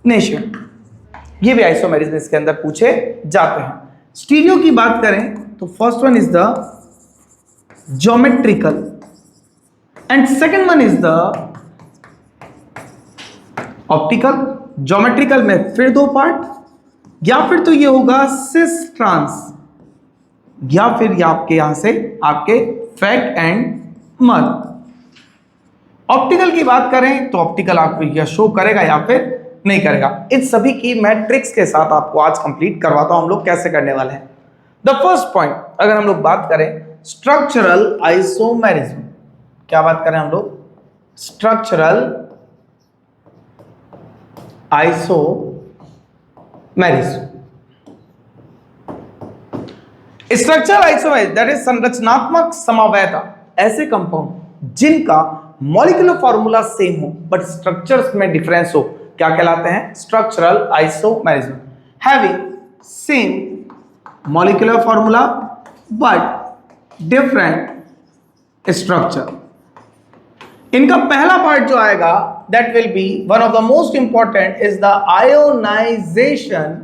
Nation. ये भी isomerism इसके अंदर पूछे जाते हैं। स्टीरियो की बात करें तो first one is the geometrical and second one is the optical. Geometrical में फिर दो पार्ट, या फिर तो ये होगा सिस ट्रांस, या फिर ये आपके यहां से आपके फैक्ट एंड मर्ज। ऑप्टिकल की बात करें तो ऑप्टिकल आपको यह शो करेगा या फिर नहीं करेगा। इन सभी की मैं ट्रिक्स के साथ आपको आज कंप्लीट करवाता हूं हम लोग कैसे करने वाले हैं। द फर्स्ट पॉइंट अगर हम लोग बात करें स्ट्रक्चरल आइसोमेरिज्म, क्या बात करें हम लोग? Structural isomerism. Structural isomerism that is संरचनात्मक समवायता, ऐसे कंपाउंड जिनका मॉलिक्यूलर फॉर्मूला सेम हो बट स्ट्रक्चर्स में डिफरेंस हो, क्या कहलाते हैं? Structural isomerism. Having same molecular formula but different structure. इनका पहला पार्ट जो आएगा that will be one of the most important is the ionization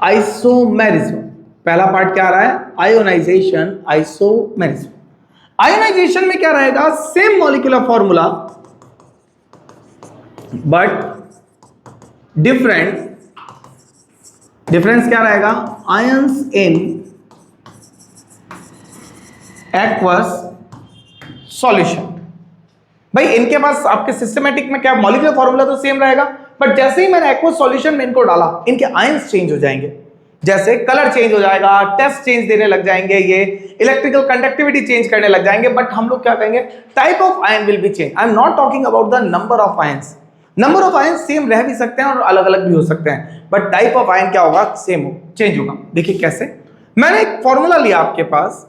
isomerism. पहला पार्ट क्या आ रहा है? Ionisation isomerism. आयोनाइजेशन में क्या रहेगा? Same molecular formula but difference क्या रहेगा? Ions in aqueous solution. भाई इनके पास आपके सिस्टमैटिक में क्या मॉलिक्यूलर फॉर्मूला तो सेम रहेगा, बट जैसे ही मैंने एक्वस सॉल्यूशन में इनको डाला इनके आयंस चेंज हो जाएंगे, जैसे कलर चेंज हो जाएगा, टेस्ट चेंज देने लग जाएंगे, ये इलेक्ट्रिकल कंडक्टिविटी चेंज करने लग जाएंगे। बट हम लोग क्या कहेंगे? Type of ion will be change. I am not talking about the number of ions. Number of ion same रह भी सकते हैं और अलग अलग भी हो सकते हैं, बट टाइप ऑफ आयन क्या होगा? सेम हो, चेंज होगा। देखिए कैसे, मैंने एक फॉर्मूला लिया आपके पास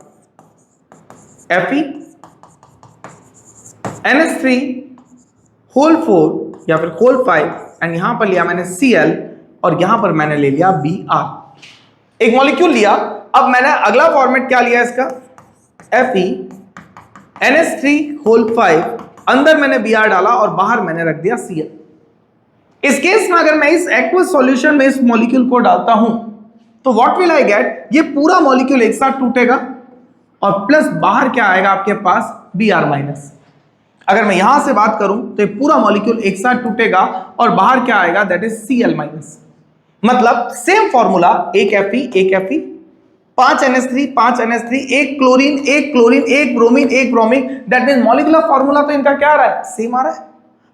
Fe NH3 होल 4 या फिर होल 5 एंड यहां पर लिया मैंने Cl और यहां पर मैंने ले लिया Br। एक मॉलिक्यूल लिया, अब मैंने अगला फॉर्मेट क्या लिया इसका? Fe NH3 होल 5, अंदर मैंने Br डाला और बाहर मैंने रख दिया Cl। इस केस में अगर मैं इस एक्वस सॉल्यूशन में इस मॉलिक्यूल को डालता हूं तो व्हाट विल आई गेट? ये पूरा मॉलिक्यूल एक साथ टूटेगा और प्लस बाहर क्या आएगा आपके पास? Br minus. अगर मैं यहां से बात करूं तो ये पूरा मॉलिक्यूल एक साथ टूटेगा और बाहर क्या आएगा? That is Cl minus. मतलब सेम फॉर्मूला, एक Fe 5 NH3 5 NH3, एक क्लोरीन एक ब्रोमीन एक bromine, that means molecular formula तो इनका क्या आ रहा है? सेम आ रहा है,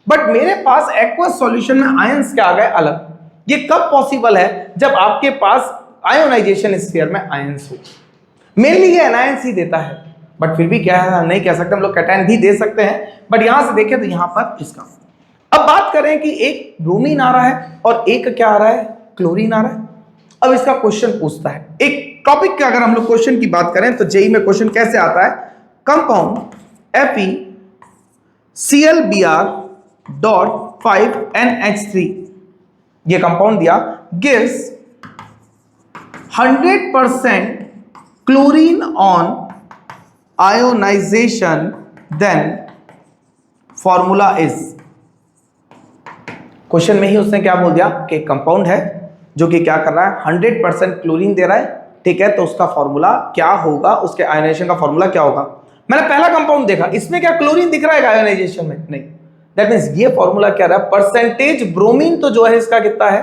बट मेरे पास एक्वस सॉल्यूशन में आयंस क्या आ गए? अलग। ये कब पॉसिबल है? जब आपके पास आयोनाइजेशन स्फीयर में आयंस हो। मेनली ये एनायंस ही देता है, बट फिर भी क्या है, नहीं कह सकते हम लोग, कैटायन भी दे सकते हैं, बट यहां से देखें तो यहां पर इसका। अब बात करें कि एक ब्रोमीन आ रहा है और एक क्या आ रहा है? क्लोरीन आ रहा है। अब इसका क्वेश्चन पूछता है, एक टॉपिक का अगर हम लोग क्वेश्चन की बात करें तो जेई में क्वेश्चन कैसे आता है? कंपाउंड FeClBr.5NH3 ये कंपाउंड दिया, gives 100% chlorine on ionization, then formula is. Question में ही उसने क्या बोल दिया कि कंपाउंड है जो कि क्या कर रहा है? 100% क्लोरीन दे रहा है, ठीक है, तो उसका फॉर्मूला क्या होगा? उसके आयोनाइजेशन का फॉर्मूला क्या होगा? मैंने पहला कंपाउंड देखा, इसमें क्या क्लोरीन दिख रहा है आयोनाइजेशन में? नहीं। दैट मींस ये फॉर्मूला क्या रहा है? परसेंटेज ब्रोमीन तो जो है इसका कितना है?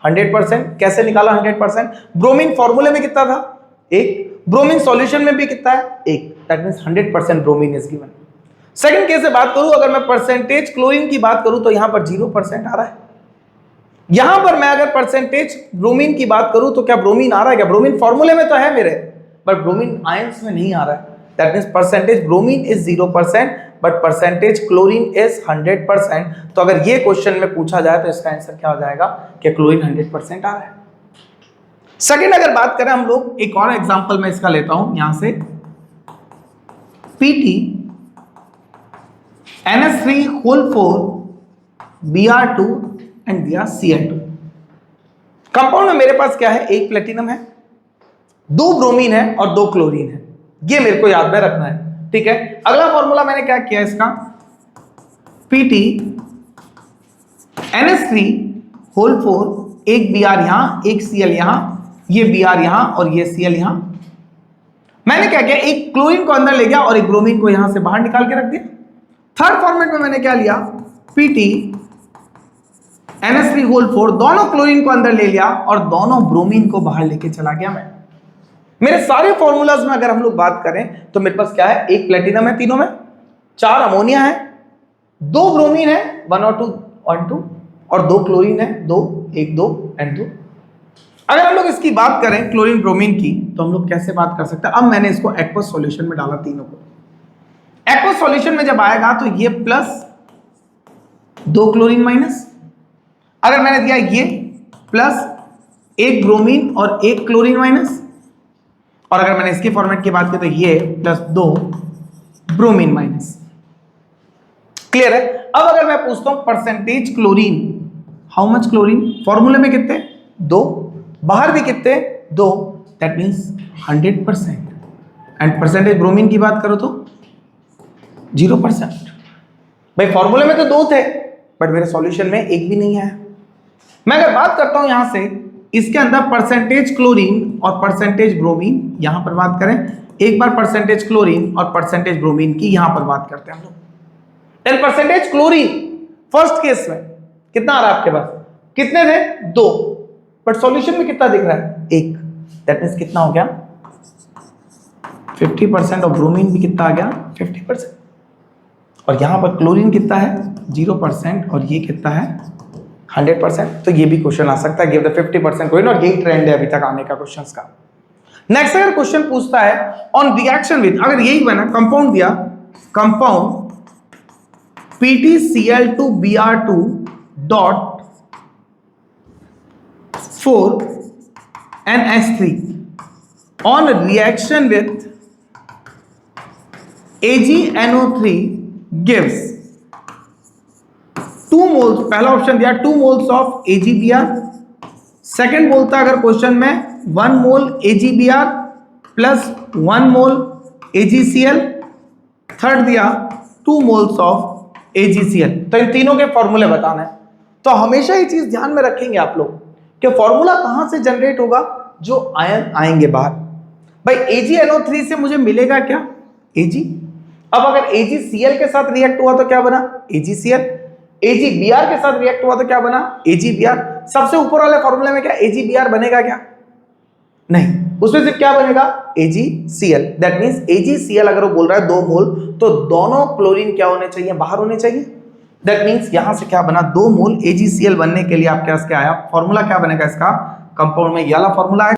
100%। कैसे निकाला 100%? ब्रोमीन फॉर्मूले में कितना था? 1। ब्रोमीन सॉल्यूशन में भी कितना है? 1। That means 100% bromine is given. Second case से बात करूं, अगर मैं परसेंटेज क्लोरीन की बात करूं तो यहां पर 0% आ रहा है। यहां पर मैं अगर परसेंटेज ब्रोमीन की बात करूं तो क्या ब्रोमीन आ रहा है? क्या ब्रोमीन फॉर्मूले में तो है मेरे, बट ब्रोमीन आयंस में नहीं आ रहा है। That means percentage bromine is 0% but percentage chlorine is 100%। तो अगर ये क्वेश्चन में पूछा जाए तो इसका आंसर क्या हो जाएगा? कि क्लोरीन 100% आ रहा है। सेकंड अगर बात करें हम लोग, एक और एग्जांपल मैं इसका लेता हूं यहां से, PT NH3 whole 4 Br2 and दिया Cl2। कंपाउंड में मेरे पास क्या है? एक प्लेटिनम है, 2 ब्रोमीन है और 2 क्लोरीन है। ये मेरे को याद में रखना है, ठीक है। अगला फॉर्मूला मैंने क्या किया इसका? PT NH3 होल 4, एक Br यहां, एक Cl यहां, ये Br यहां और ये Cl यहां। मैंने क्या किया, एक क्लोरीन को अंदर ले गया और एक ब्रोमीन को यहां से बाहर निकाल के रख दिया। थर्ड फॉर्मेट में मैंने क्या लिया, Pt NH3 होल 4, दोनों क्लोरीन को अंदर ले लिया और दोनों ब्रोमीन को बाहर लेके चला गया मैं। मेरे सारे फॉर्मूलाज में अगर हम लोग बात करें तो मेरे पास क्या है, एक प्लेटिनम है तीनों में, 4 अमोनिया है, 2 ब्रोमीन है 1 और 2 और 2 क्लोरीन है 2, 1 2 एंड 2। अगर हम लोग इसकी बात करें क्लोरीन ब्रोमीन की तो हम लोग कैसे बात कर सकते हैं। अब मैंने इसको एक्वस सॉल्यूशन में डाला तीनों को। एक्वस सॉल्यूशन में जब आएगा तो ये प्लस 2 क्लोरीन माइनस, अगर मैंने दिया ये प्लस 1 ब्रोमीन और 1 क्लोरीन माइनस, और अगर मैंने इसके फॉर्मेट की बात की तो ये प्लस 2 ब्रोमीन माइनस। क्लियर है। अब अगर मैं पूछता हूं percentage chlorine, how much chlorine, फॉर्मूले में कितने 2, बाहर भी कितने 2, that means 100%। And percentage bromine की बात करो तो 0%। भाई फॉर्मूले में तो 2 थे बट मेरे सॉल्यूशन में एक भी नहीं है। मैं अगर बात करता हूं यहां से इसके अंदर परसेंटेज क्लोरीन और परसेंटेज ब्रोमीन, यहां पर बात करें एक बार परसेंटेज क्लोरीन और परसेंटेज ब्रोमीन की यहां पर बात करते हैं हम लोग। Then percentage chlorine first case में कितना आ रहा है आपके पास, कितने थे 2, बट सॉल्यूशन में कितना दिख रहा है 1, दैट मींस कितना हो गया 50%, और ब्रोमीन भी कितना आ गया 50%, और यहां पर क्लोरीन कितना है 0% और ये कितना है 100%। तो ये भी क्वेश्चन आ सकता है, गिव द 50% क्लोरीन, और यही ट्रेंड है अभी तक आने का क्वेश्चंस का। नेक्स्ट अगर क्वेश्चन पूछता है ऑन रिएक्शन विद, अगर यही बना कंपाउंड दिया, compound PtCl2Br2 dot 4NH3 on reaction with AgNO3 gives 2 moles, पहला ऑप्शन दिया 2 मोल्स ऑफ AgBr, सेकंड बोलता अगर क्वेश्चन में 1 मोल AgBr प्लस 1 मोल AgCl, थर्ड दिया 2 मोल्स ऑफ AgCl। तो इन तीनों के फॉर्मूले बताना है। तो हमेशा ये चीज ध्यान में रखेंगे आप लोग कि फॉर्मूला कहां से जनरेट होगा, जो आयन आएंगे बाहर। भाई AgNO3 से मुझे मिलेगा क्या Ag, अब अगर AgCl के साथ रिएक्ट हुआ तो क्या बना AgCl, AgBr के साथ रिएक्ट हुआ तो क्या बना AgBr। सबसे ऊपर वाले फॉर्मूले में क्या AgBr बनेगा क्या, नहीं, उसमें सिर्फ क्या बनेगा AgCl। दैट मींस AgCl अगर वो बोल रहा है 2 मोल तो दोनों क्लोरीन क्या होने चाहिए, बाहर होने चाहिए। दैट मींस यहां से क्या बना 2 मोल AgCl बनने के लिए आपके पास क्या आया फॉर्मूला, क्या बनेगा इसका कंपाउंड में ये वाला फॉर्मूला है।